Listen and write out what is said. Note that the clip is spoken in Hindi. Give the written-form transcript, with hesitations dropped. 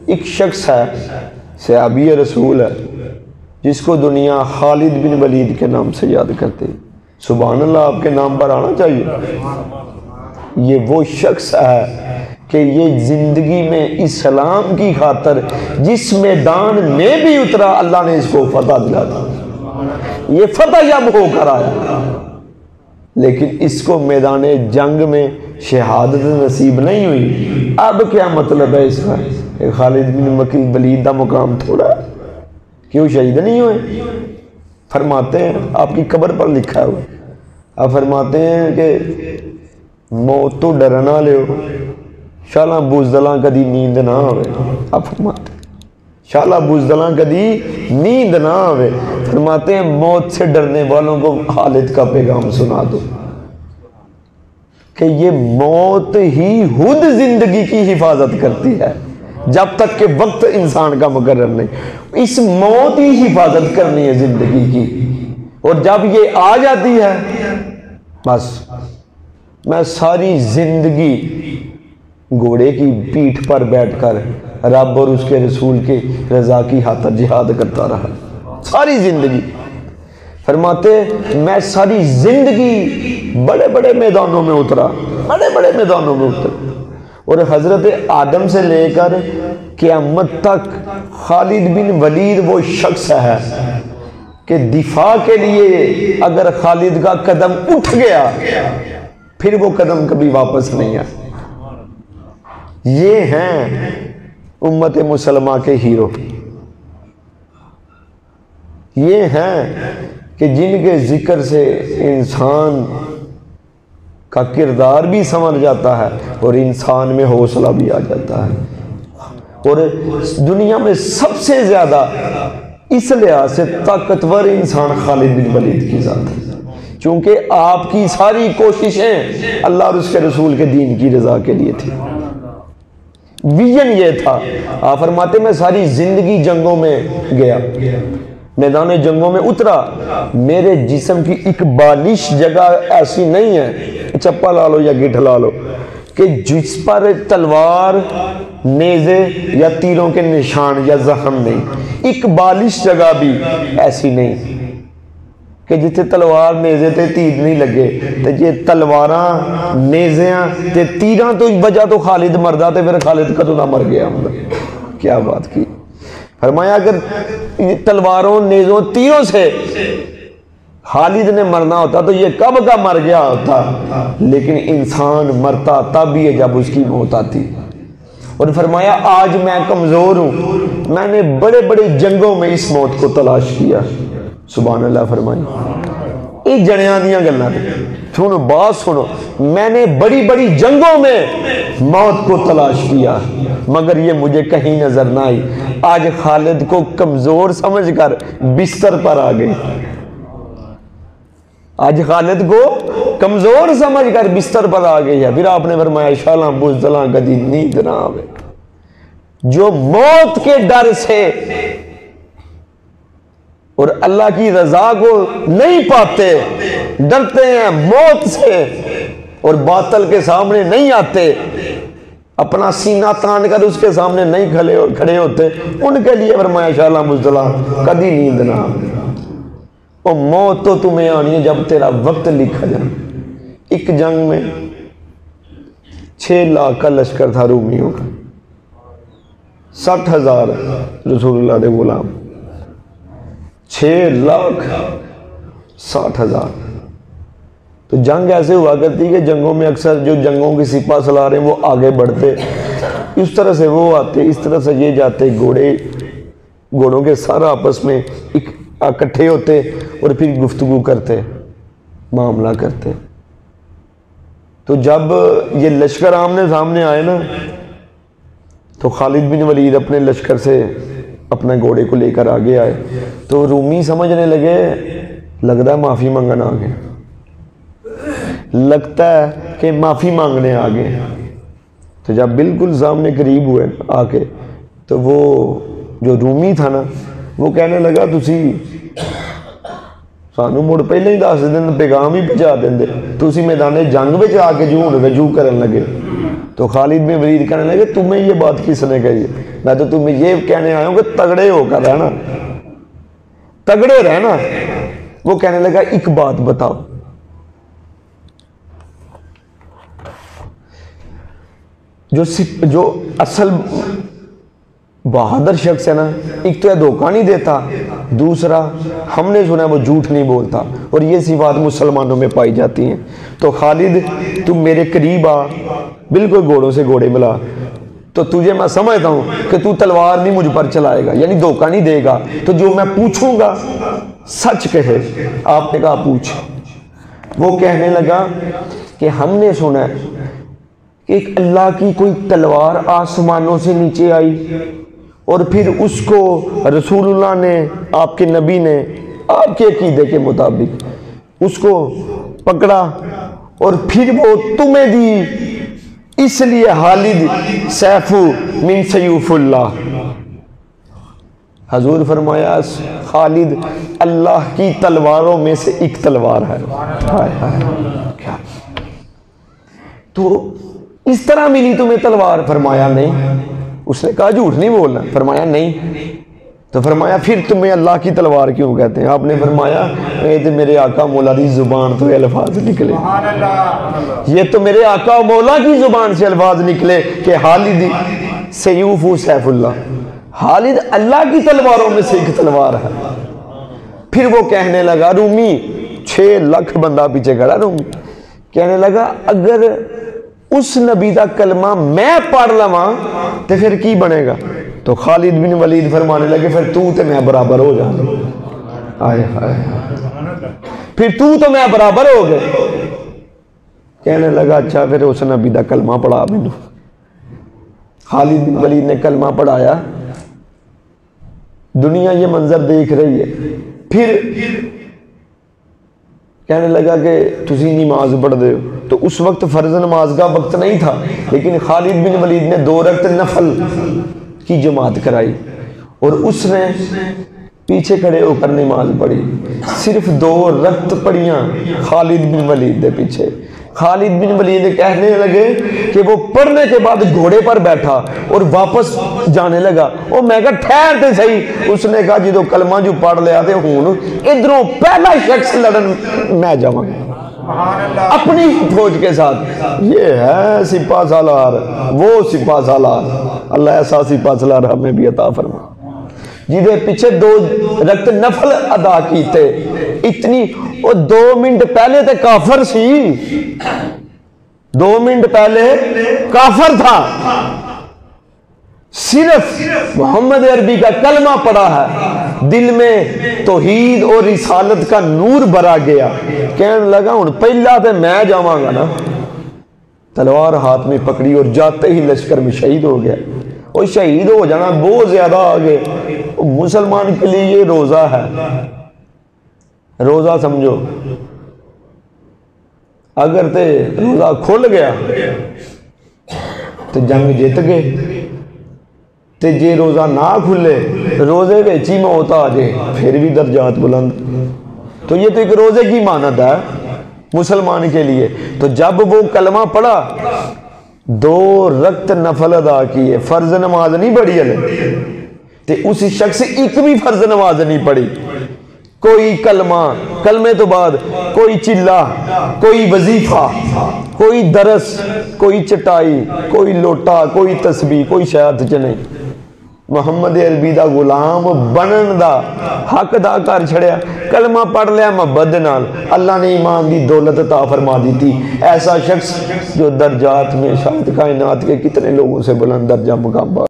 एक शख्स है, सहाबी रसूल है, जिसको दुनिया खालिद बिन वलीद के नाम से याद करती है। सुभान अल्लाह, आपके नाम पर आना चाहिए। ये वो शख्स है कि ये ज़िंदगी में इस्लाम की खातर जिस मैदान में भी उतरा, अल्लाह ने इसको फतह दिला दी। ये फतह जब होकर आया, लेकिन इसको मैदान जंग में शहादत नसीब नहीं हुई। अब क्या मतलब है इसका? खालिद बिन वलीद का मुकाम थोड़ा, क्यों शहीद नहीं हुए? फरमाते हैं, आपकी कब्र पर लिखा हुआ, आप फरमाते हैं कि मौत तो डर ना लियो, शाला बुज़दला कदी नींद ना आवे। आप फरमाते शाला बुज़दला कदी नींद ना आवे। फरमाते हैं मौत से डरने वालों को खालिद का पैगाम सुना दो कि ये मौत ही खुद जिंदगी की हिफाजत करती है, जब तक के वक्त इंसान का मुकर्रर नहीं। इस मौत ही हिफाजत करनी है जिंदगी की, और जब ये आ जाती है, बस मैं सारी जिंदगी घोड़े की पीठ पर बैठकर रब और उसके रसूल के रजा की खातिर जिहाद करता रहा सारी जिंदगी। फरमाते मैं सारी जिंदगी बड़े बड़े मैदानों में उतरा, बड़े बड़े मैदानों में उतरा, और हजरत आदम से लेकर क़यामत तक खालिद बिन वलीद वो शख्स है कि दिफा के लिए अगर खालिद का कदम उठ गया, फिर वो कदम कभी वापस नहीं आया। ये हैं उम्मत मुसलमा के हीरो। ये हैं कि जिनके जिक्र से इंसान का किरदार भी समझ जाता है और इंसान में हौसला भी आ जाता है। और दुनिया में सबसे ज़्यादा इस लिहाज से ताकतवर इंसान खालिद बिन वलीद की ज़ात है, क्योंकि आपकी सारी कोशिशें अल्लाह और उसके रसूल के दीन की रज़ा के लिए थी। विजन ये था। आप फरमाते मैं सारी ज़िंदगी जंगों में गया, मैदान जंगों में उतरा, मेरे जिस्म की एक बालिश जगह ऐसी नहीं है, चप्पा ला लो या गिठ ला लो, कि जिस पर तलवार, नेज़े या तीरों के निशान या जख्म नहीं। एक बालिश जगह भी ऐसी नहीं कि जिथे तलवार नेज़े ते तीर नहीं लगे। तो जे तलवारा नेज़ियां ते तीरां तो वजह तो खालिद मरदा, तो फिर खालिद कदों दा मर गया होंदा। क्या बात की। फरमाया अगर तलवारों, नेज़ों, तीरों से खालिद ने मरना होता तो ये कब का मर गया होता। लेकिन इंसान मरता तब भी है जब उसकी मौत आती। और फरमाया आज मैं कमज़ोर हूँ, मैंने बड़े बड़े जंगों में इस मौत को तलाश किया। सुभान अल्लाह। फरमाई ये जनिया दियां गल्लां ने, सुनो बात सुनो, मैंने बड़ी बड़ी जंगों में मौत को तलाश किया मगर ये मुझे कहीं नजर ना आई। आज खालिद को कमजोर समझकर बिस्तर पर आ गई। आज खालिद को कमजोर समझकर बिस्तर पर आ गई है। फिर आपने फरमाया शाला बुज़दला कदी नींद ना आवे। जो मौत के डर से और अल्लाह की रजा को नहीं पाते, डरते हैं मौत से और बातल के सामने नहीं आते, अपना सीना तान कर उसके सामने नहीं खड़े होते, उनके लिए फरमाया शाला बुज़दला कदी नींद ना आवे। और मौत तो तुम्हें आनी है जब तेरा वक्त लिखा जाए। एक जंग में 6 लाख का लश्कर था रूमियों का, 60,000 रसूलुल्लाह दे गुलाम, 6,60,000। तो जंग ऐसे हुआ करती कि जंगों में अक्सर जो जंगों की सिपा सलार हैं वो आगे बढ़ते, इस तरह से वो आते, इस तरह से ये जाते, घोड़ों के सारा आपस में इकट्ठे होते और फिर गुफ्तगू करते, मामला करते। तो जब ये लश्कर आमने सामने आए ना, तो खालिद बिन वलीद अपने लश्कर से अपने घोड़े को लेकर आगे आए। तो रूमी समझने लगे लगता है माफ़ी मांगना आ गए, लगता है कि माफ़ी मांगने आ गए। तो जब बिल्कुल सामने करीब हुए आके, तो वो जो रूमी था ना, वो कहने लगा तुसी सानू मुड़ पहले ही दस दिन पैगाम ही पहुँचा देंदे, तुसी मैदान जंग में आके जू रजू करन लगे। तो खालिद बिन वलीद कहने लगे तुम्हें ये बात किसने कही? मैं तो तुम्हें ये कहने आया हूं कि तगड़े होकर रहना, तगड़े रहना। वो कहने लगा एक बात बताओ, जो असल बहादुर शख्स है ना, एक तो यह धोखा नहीं देता, दूसरा हमने सुना वो झूठ नहीं बोलता, और ये सिफात मुसलमानों में पाई जाती हैं। तो खालिद तुम मेरे करीब आ, बिल्कुल घोड़ों से घोड़े मिला, तो तुझे मैं समझता हूँ कि तू तलवार नहीं मुझ पर चलाएगा, यानी धोखा नहीं देगा, तो जो मैं पूछूंगा सच कहे। आपने कहा पूछ। वो कहने लगा कि हमने सुना है कि एक अल्लाह की कोई तलवार आसमानों से नीचे आई और फिर उसको रसूलुल्लाह ने, आपके नबी ने, आपके अकीदे के मुताबिक उसको पकड़ा और फिर वो तुम्हें दी, इसलिए खालिद सैफु मिन सयूफुल्लाह। हजूर फरमाया खालिद अल्लाह की तलवारों में से एक तलवार है। हाय हाय क्या, तो इस तरह मिली तुम्हें तलवार? फरमाया नहीं। उसने कहा झूठ नहीं बोलना? फरमाया नहीं। तो फरमाया फिर तुम्हें अल्लाह की तलवार क्यों कहते हैं? आपने फरमाया ये मेरे आका मौला की जुबान तो अल्फाज निकले, ये तो मेरे आका मौला की जुबान से अल्फाज निकले कि खालिद सयूफु सैफुल्लाह, खालिद अल्लाह की तलवारों में से एक तलवार है। फिर वो कहने लगा, रूमी 6 लाख बंदा पीछे खड़ा, रूमी कहने लगा अगर उस नबी का कलमा मैं पढ़ लवा तो फिर की बनेगा? तो खालिद बिन वलीद फरमाने लगे फिर तू तो मैं बराबर हो जा। आए हाय, फिर तू तो मैं बराबर हो गए। कहने लगा अच्छा फिर उस नबी का कलमा पढ़ा मैनू। खालिद बिन वलीद ने कलमा पढ़ाया। दुनिया ये मंजर देख रही है। फिर कहने लगा कि तुसी नमाज पढ़ते हो, तो उस वक्त फर्ज नमाज का वक्त नहीं था, लेकिन खालिद बिन वलीद ने 2 रकत नफल की जमात कराई और उसने पीछे खड़े होकर नमाज पढ़ी। सिर्फ 2 रकत पढ़ियां खालिद बिन वलीद के पीछे। खालिद बिन वलीद कहने लगे कि वो पढ़ने के बाद घोड़े पर बैठा और वापस जाने लगा। और मैं कहा ठहरते सही। उसने कहा जो कलमा जो पढ़ लिया थे हूं इधरों पहला शख्स लड़न मैं जावांगा अपनी फौज के साथ। ये है सिपा सालार, वो सिपा सालार। अल्लाह ऐसा सिपा सालार हमें भी अता फरमा जिदे पीछे 2 रकत नफल अदा कीते। इतनी वो 2 मिनट पहले तो काफर सी, 2 मिनट पहले काफर था, सिर्फ मोहम्मद अरबी का कलमा पड़ा है, दिल में तौहीद और रिसालत का नूर भरा गया। कहने लगा हूं पहला तो मैं जावांगा ना। तलवार हाथ में पकड़ी और जाते ही लश्कर में शहीद हो गया। और शहीद हो जाना बहुत ज्यादा आगे। मुसलमान के लिए ये रोजा है, रोजा समझो। अगर ते रोजा खुल गया तो जंग जीत गए, ते जे रोजा ना खुले रोजे विच ही मौत आ जाए फिर भी दर्जात बुलंद। तो ये तो एक रोजे की मानत है मुसलमान के लिए। तो जब वो कलमा पढ़ा 2 रकत नफल अदा किए, फर्ज नमाज नहीं पढ़ी हले, ते उस शख्स एक भी फर्ज नमाज नहीं पढ़ी। कोई कलमा, कलमे तो बाद कोई चिल्ला, कोई वजीफा, कोई दरस, कोई चटाई, कोई लोटा, कोई तस्बीह, कोई शहादत च नहीं। मुहम्मद अरबी दा गुलाम बनन दा हक अदा कर छड़िया। कलमा पढ़ लिया मोहब्बत नाल, अल्लाह ने ईमान की दौलत अता फरमा दी थी। ऐसा शख्स जो दर्जात में शायद कायनात के कितने लोगों से बुलंद दर्जा मुकाम